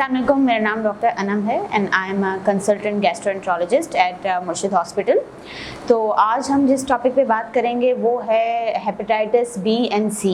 अस्सलामुअलैकुम, मेरा नाम डॉक्टर अनम है and I am a consultant gastroenterologist at Murshid hospital. तो आज हम जिस टॉपिक पे बात करेंगे वो है हेपेटाइटिस बी एंड सी,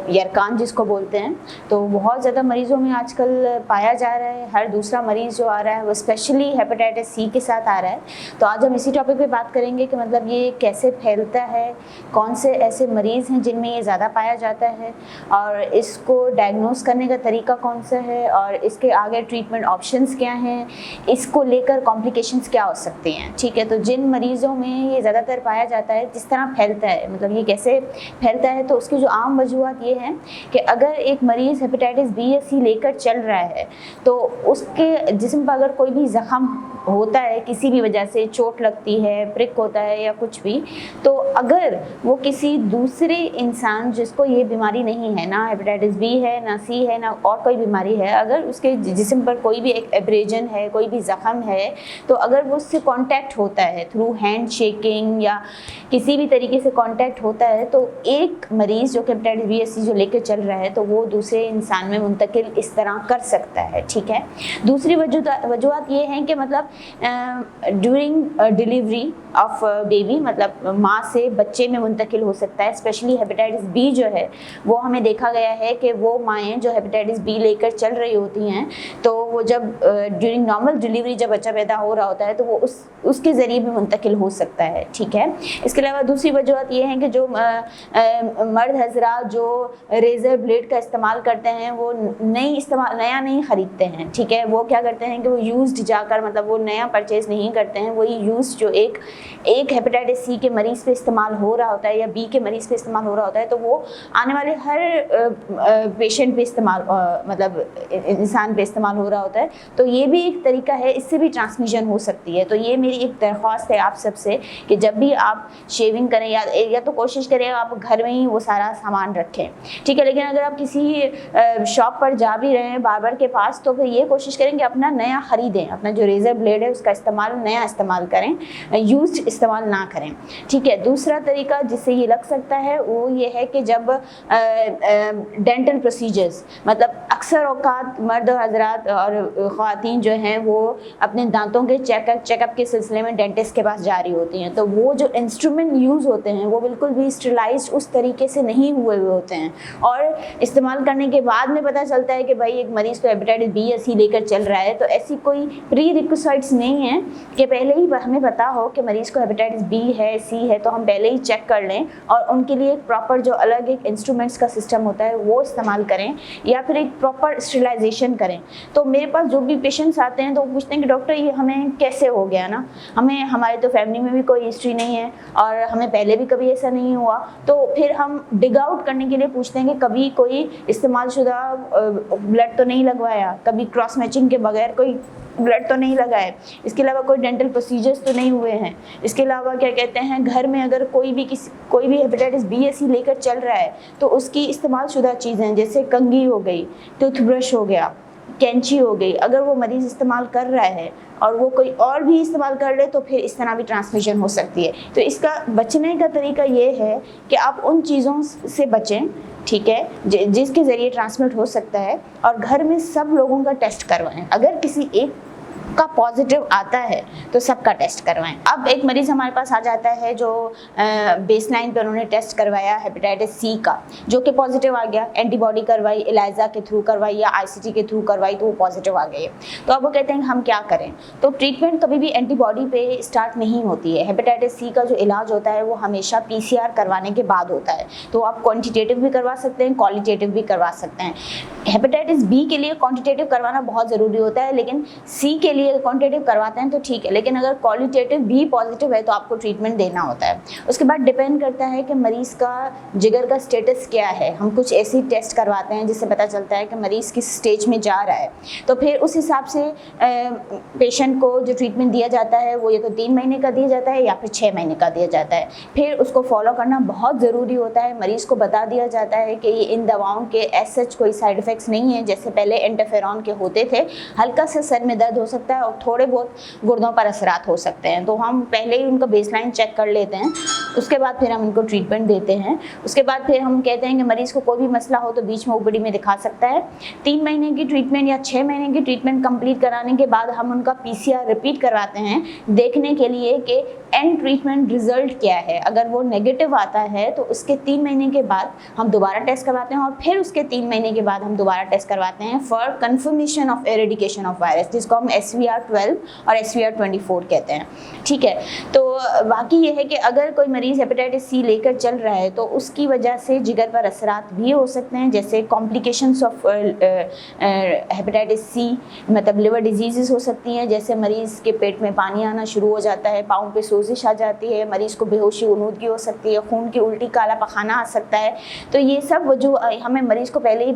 यरकान जिसको बोलते हैं। तो बहुत ज़्यादा मरीज़ों में आजकल पाया जा रहा है, हर दूसरा मरीज़ जो आ रहा है वो स्पेशली हेपेटाइटिस सी के साथ आ रहा है। तो आज हम इसी टॉपिक पे बात करेंगे कि मतलब ये कैसे फैलता है, कौन से ऐसे मरीज़ हैं जिनमें ये ज़्यादा पाया जाता है और इसको डायग्नोस करने का तरीका कौन सा है और इसके आगे ट्रीटमेंट ऑप्शंस क्या हैं, इसको लेकर कॉम्प्लिकेशंस क्या हो सकती हैं। ठीक है, तो जिन मरीज़ों में ये ज़्यादातर पाया जाता है, जिस तरह फैलता है, मतलब ये कैसे फैलता है, तो उसकी जो आम वजूहत ये हैं कि अगर एक मरीज़ हेपेटाइटिस बी या सी लेकर चल रहा है तो उसके जिस्म पर अगर कोई भी ज़ख़म होता है, किसी भी वजह से चोट लगती है, प्रिक होता है या कुछ भी, तो अगर वो किसी दूसरे इंसान जिसको ये बीमारी नहीं है, ना हेपेटाइटिस बी है, ना सी है, ना और कोई बीमारी है, अगर उसके जिस्म पर कोई भी एक एब्रेजन है, कोई भी ज़ख़म है, तो अगर वो उससे कांटेक्ट होता है थ्रू हैंड शेकिंग या किसी भी तरीके से कांटेक्ट होता है, तो एक मरीज़ जो हेपेटाइटिस बी या सी जो लेकर चल रहा है तो वो दूसरे इंसान में मुंतकिल इस तरह कर सकता है। ठीक है, दूसरी वजूहत ये हैं कि मतलब ड्यूरिंग डिलीवरी ऑफ बेबी, मतलब माँ से बच्चे में मुंतकिल हो सकता है। स्पेशली हेपेटाइटिस बी जो है वो हमें देखा गया है कि वो माएँ जो हेपेटाइटिस बी लेकर चल रही होती हैं, तो वो जब ड्यूरिंग नॉर्मल डिलीवरी जब बच्चा पैदा हो रहा होता है तो वो उसके ज़रिए भी मुंतकिल हो सकता है। ठीक है, इसके अलावा दूसरी वजूहत ये है कि जो मर्द हजरात जो रेज़र ब्लेड का इस्तेमाल करते हैं वो नया नहीं ख़रीदते हैं। ठीक है, वो क्या करते हैं कि वो यूज्ड जाकर, मतलब वो नया परचेज़ नहीं करते हैं, वही यूज्ड जो एक हेपेटाइटिस सी के मरीज़ पे इस्तेमाल हो रहा होता है या बी के मरीज़ पे इस्तेमाल हो रहा होता है, तो वो आने वाले हर पेशेंट पे इस्तेमाल, मतलब इंसान पे इस्तेमाल हो रहा होता है। तो ये भी एक तरीका है, इससे भी ट्रांसमिशन हो सकती है। तो ये मेरी एक दरख्वास्त है आप सबसे कि जब भी आप शेविंग करें या तो कोशिश करें आप घर में ही वो सारा सामान रखें। ठीक है, लेकिन अगर आप किसी शॉप पर जा भी रहे हैं बार्बर के पास, तो फिर ये कोशिश करें कि अपना नया ख़रीदें, अपना जो रेज़र ब्लेड है उसका नया इस्तेमाल करें, यूज्ड इस्तेमाल ना करें। ठीक है, दूसरा तरीका जिससे ये लग सकता है वो ये है कि जब डेंटल प्रोसीजर्स, मतलब अक्सर औकात मर्द हजरात और ख़वातीन जो हैं वो अपने दांतों के चेकअप के सिलसिले में डेंटिस्ट के पास जा रही होती हैं, तो वो जो इंस्ट्रूमेंट यूज़ होते हैं वो बिल्कुल भी स्टरलाइज्ड उस तरीके से नहीं हुए होते हैं और इस्तेमाल करने के बाद में पता चलता है कि भाई एक मरीज़ को हेपेटाइटिस बी या सी लेकर चल रहा है। तो ऐसी कोई प्री रिक्विजिट्स नहीं है कि पहले ही हमें पता हो कि मरीज़ को हेपेटाइटिस बी है, सी है, तो हम पहले ही चेक कर लें और उनके लिए एक प्रॉपर जो अलग एक इंस्ट्रूमेंट्स का सिस्टम होता है वो इस्तेमाल करें या फिर एक प्रॉपर स्टरलाइजेशन करें। तो मेरे पास जो भी पेशेंट्स आते हैं तो वो पूछते हैं कि डॉक्टर ये हमें कैसे हो गया ना, हमारे तो फैमिली में भी कोई हिस्ट्री नहीं है और हमें पहले भी कभी ऐसा नहीं हुआ। तो फिर हम डिग आउट करने के लिए पूछते हैं कि कभी कोई इस्तेमाल शुदा ब्लड तो नहीं लगवाया, कभी क्रॉस मैचिंग के बगैर कोई ब्लड तो नहीं लगा है, इसके अलावा कोई डेंटल प्रोसीजर्स तो नहीं हुए हैं, इसके अलावा क्या कहते हैं घर में अगर कोई भी हेपेटाइटिस बी या सी लेकर चल रहा है तो उसकी इस्तेमाल शुदा चीज़ें जैसे कंघी हो गई, टूथब्रश हो गया, कैंची हो गई, अगर वो मरीज़ इस्तेमाल कर रहा है और वो कोई और भी इस्तेमाल कर ले तो फिर इस तरह भी ट्रांसमिशन हो सकती है। तो इसका बचने का तरीका ये है कि आप उन चीज़ों से बचें, ठीक है, जिसके ज़रिए ट्रांसमिट हो सकता है, और घर में सब लोगों का टेस्ट करवाएं। अगर किसी एक का पॉजिटिव आता है तो सबका टेस्ट करवाएं। अब एक मरीज़ हमारे पास आ जाता है जो बेसलाइन पे उन्होंने टेस्ट करवाया हेपेटाइटिस सी का, जो कि पॉजिटिव आ गया, एंटीबॉडी करवाई, एलाइजा के थ्रू करवाई या आईसीटी के थ्रू करवाई तो वो पॉजिटिव आ गई। तो अब वो कहते हैं हम क्या करें। तो ट्रीटमेंट कभी भी एंटीबॉडी पे स्टार्ट नहीं होती है। हेपेटाइटिस सी का जो इलाज होता है वो हमेशा PCR करवाने के बाद होता है। तो आप क्वान्टिटेटिव भी करवा सकते हैं, क्वालिटेटिव भी करवा सकते हैं। हेपेटाइटिस बी के लिए क्वान्टिटेटिव करवाना बहुत ज़रूरी होता है, लेकिन सी के लिए क्वांटिटेटिव करवाते हैं तो ठीक है, लेकिन अगर क्वालिटेटिव भी पॉजिटिव है तो आपको ट्रीटमेंट देना होता है। उसके बाद डिपेंड करता है कि मरीज़ का जिगर का स्टेटस क्या है। हम कुछ ऐसी टेस्ट करवाते हैं जिससे पता चलता है कि मरीज़ किस स्टेज में जा रहा है, तो फिर उस हिसाब से पेशेंट को जो ट्रीटमेंट दिया जाता है वो या तो 3 महीने का दिया जाता है या फिर 6 महीने का दिया जाता है। फिर उसको फॉलो करना बहुत ज़रूरी होता है। मरीज़ को बता दिया जाता है कि ये इन दवाओं के एज सच कोई साइड इफ़ेक्ट्स नहीं है, जैसे पहले इंटरफेरॉन के होते थे। हल्का सा सर में दर्द हो सकता सकता है और थोड़े बहुत गुर्दों पर असरात हो सकते हैं। तो हम पहले ही उनका बेसलाइन चेक कर लेते हैं, उसके बाद फिर हम उनको ट्रीटमेंट देते हैं। उसके बाद फिर हम कहते हैं कि मरीज़ को कोई भी मसला हो तो बीच में ओपीडी में दिखा सकता है। 3 महीने की ट्रीटमेंट या 6 महीने की ट्रीटमेंट कंप्लीट कराने के बाद हम उनका पीसीआर रिपीट करवाते हैं, देखने के लिए कि एंड ट्रीटमेंट रिजल्ट क्या है। अगर वो नेगेटिव आता है तो उसके 3 महीने के बाद हम दोबारा टेस्ट करवाते हैं और फिर उसके 3 महीने के बाद हम दोबारा टेस्ट करवाते हैं for confirmation of eradication of virus, जिसको हम SVR12 और SVR24 कहते हैं। ठीक है, तो बाकी ये है कि अगर कोई मरीज़ हेपेटाइटिस सी लेकर चल रहा है तो उसकी वजह से जिगर पर असरात भी हो सकते हैं, जैसे कॉम्प्लिकेशंस ऑफ हेपेटाइटिस सी, मतलब लिवर डिजीज़ हो सकती हैं, जैसे मरीज़ के पेट में पानी आना शुरू हो जाता है, पाँव पे सोजिश आ जाती है, मरीज़ को बेहोशी उनूदगी हो सकती है, खून की उल्टी, काला पखाना आ सकता है। तो ये सब वजह हमें मरीज़ को पहले ही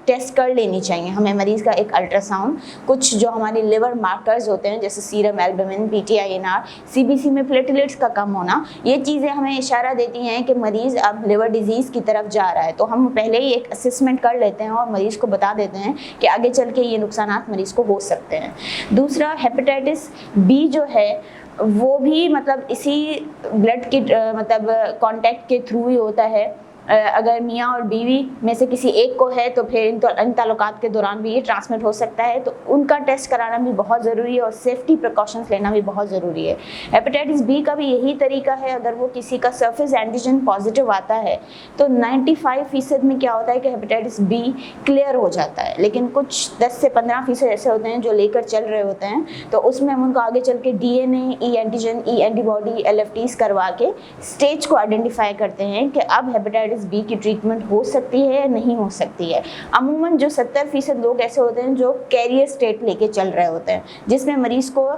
टेस्ट कर लेनी चाहिए। हमें मरीज़ का एक अल्ट्रासाउंड, कुछ जो हमारे लिवर मार्कर्स होते हैं जैसे सीरम एल्बुमिन, PTINR, CBC में प्लेटलेट्स का कम होना, ये चीज़ें हमें इशारा देती हैं कि मरीज़ अब लिवर डिजीज़ की तरफ जा रहा है। तो हम पहले ही एक असेसमेंट कर लेते हैं और मरीज़ को बता देते हैं कि आगे चल के ये नुकसानात मरीज़ को हो सकते हैं। दूसरा, हेपेटाइटिस बी जो है वो भी मतलब इसी ब्लड की मतलब कांटेक्ट के थ्रू ही होता है। अगर मियाँ और बीवी में से किसी एक को है तो फिर इन ताल्लुकात के दौरान भी ये ट्रांसमिट हो सकता है, तो उनका टेस्ट कराना भी बहुत ज़रूरी है और सेफ्टी प्रिकॉशंस लेना भी बहुत ज़रूरी है। हेपेटाइटिस बी का भी यही तरीका है, अगर वो किसी का सरफेस एंटीजन पॉजिटिव आता है तो 95% में क्या होता है कि हेपेटाइटिस बी क्लियर हो जाता है, लेकिन कुछ 10 से 15% ऐसे होते हैं जो लेकर चल रहे होते हैं, तो उसमें हम उनको आगे चल के DNA, ई एंटीजन, ई एंटीबॉडी, LFTs करवा के स्टेज को आइडेंटिफाई करते हैं कि अब हेपेटाइटिस बी की ट्रीटमेंट हो सकती है या नहीं हो सकती है। अमूमन जो 70% लोग ऐसे होते हैं जो कैरियर स्टेट लेके चल रहे होते हैं, जिसमें मरीज को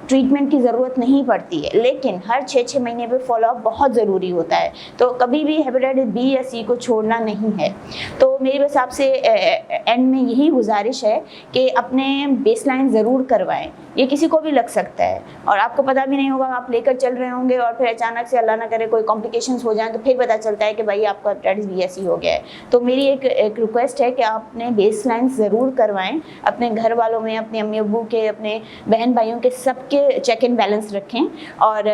ट्रीटमेंट की ज़रूरत नहीं पड़ती है, लेकिन हर 6-6 महीने पे फॉलोअप बहुत ज़रूरी होता है। तो कभी भी हेपेटाइटिस बी या सी को छोड़ना नहीं है। तो मेरी बस आपसे एंड में यही गुजारिश है कि अपने बेसलाइन ज़रूर करवाएं। ये किसी को भी लग सकता है और आपको पता भी नहीं होगा, आप लेकर चल रहे होंगे और फिर अचानक से अल्लाह ना करे कोई कॉम्प्लिकेशंस हो जाएं तो फिर पता चलता है कि भाई आपको हेपेटाइटिस बी या सी हो गया है। तो मेरी एक रिक्वेस्ट है कि आप अपने बेसलाइन ज़रूर करवाएं, अपने घर वालों में, अपने अम्मी अब्बू के, अपने बहन भाइयों के सबके चेक इन बैलेंस रखें और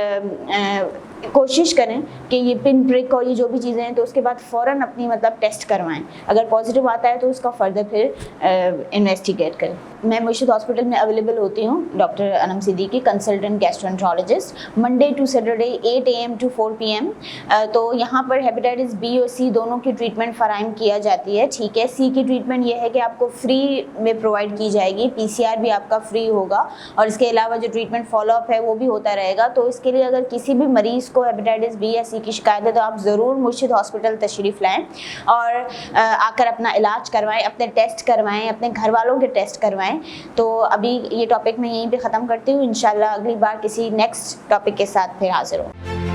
कोशिश करें कि ये पिन प्रिक और ये जो भी चीज़ें हैं तो उसके बाद फ़ौरन अपनी मतलब टेस्ट करवाएं। अगर पॉजिटिव आता है तो उसका फर्दर फिर इन्वेस्टिगेट करें। मैं मुर्शिद हॉस्पिटल में अवेलेबल होती हूँ, doctor Anam Siddiqui, consultant gastroenterologist, Monday to Saturday 8 AM to 4 PM। तो यहाँ पर हेपेटाइटिस बी और सी दोनों की ट्रीटमेंट फराहम किया जाती है। ठीक है, सी की ट्रीटमेंट ये है कि आपको फ्री में प्रोवाइड की जाएगी, PCR भी आपका फ्री होगा और इसके अलावा जो ट्रीटमेंट फॉलोअप है वो भी होता रहेगा। तो इसके लिए अगर किसी भी मरीज़ को हेपेटाइटिस बी या सी की शिकायत है तो आप ज़रूर मुर्शिद हॉस्पिटल तशरीफ़ लाएँ और आकर अपना इलाज करवाएं, अपने टेस्ट करवाएं, अपने घर वालों के टेस्ट करवाएं। तो अभी ये टॉपिक मैं यहीं पे ख़त्म करती हूँ। इंशाल्लाह अगली बार किसी नेक्स्ट टॉपिक के साथ फिर हाजिर हूँ।